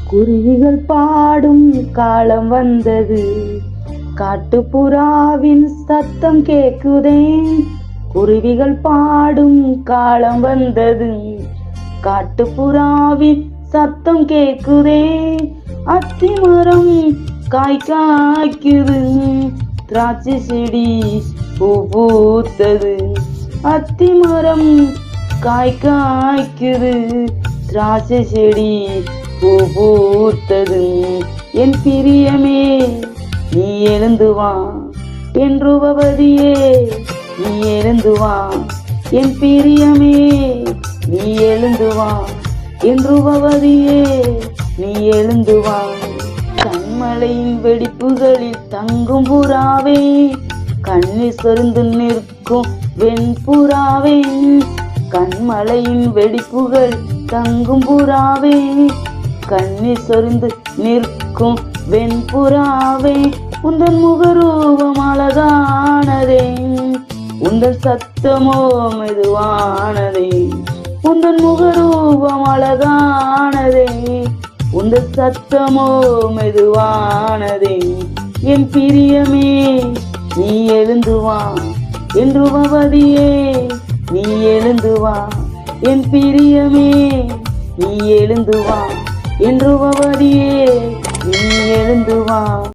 குருவிகள் பாடும் காலம் வந்தது, காட்டுப்புறாவின் சத்தம் கேக்குதே. குருவிகள் பாடும் காலம் வந்தது, காட்டுப்புறாவின் சத்தம் கேக்குதே. அத்திமரம் காய் காய்க்குது, திராட்சை செடி பூ பூத்தது. அத்திமரம் காய் காய்க்குது, திராட்சை செடி பூ பூத்தது. என் பிரியமே நீ எழுந்து வா, என் ரூபவதியே நீ எழுந்து வா. என் பிரியமே நீ எழுந்து வா, என் ரூபவதியே நீ எழுந்து வா. கண்மலையின் வெடிப்புகளில் தங்கும் புறாவே, கண்ணில் சொரிந்து நிற்கும் வெண்புறாவே. கண்மலையின் வெடிப்புகள் தங்கும் புறாவே, கண்ணில் சொரிந்து நிற்கும் வெண்புறாவே. உந்தன் முகரூபம் அழகானதே, உந்தன் சத்தமோ மெதுவானதே. உந்தன் முகரூபம் அழகானதே, உந்தன் சத்தமோ மெதுவானதே. என் பிரியமே நீ எழுந்து வா, என் ரூபவதியே நீ எழுந்து வா. என் பிரியமே நீ எழுந்து வா, என் ரூபவதியே நீ எழுந்து வா.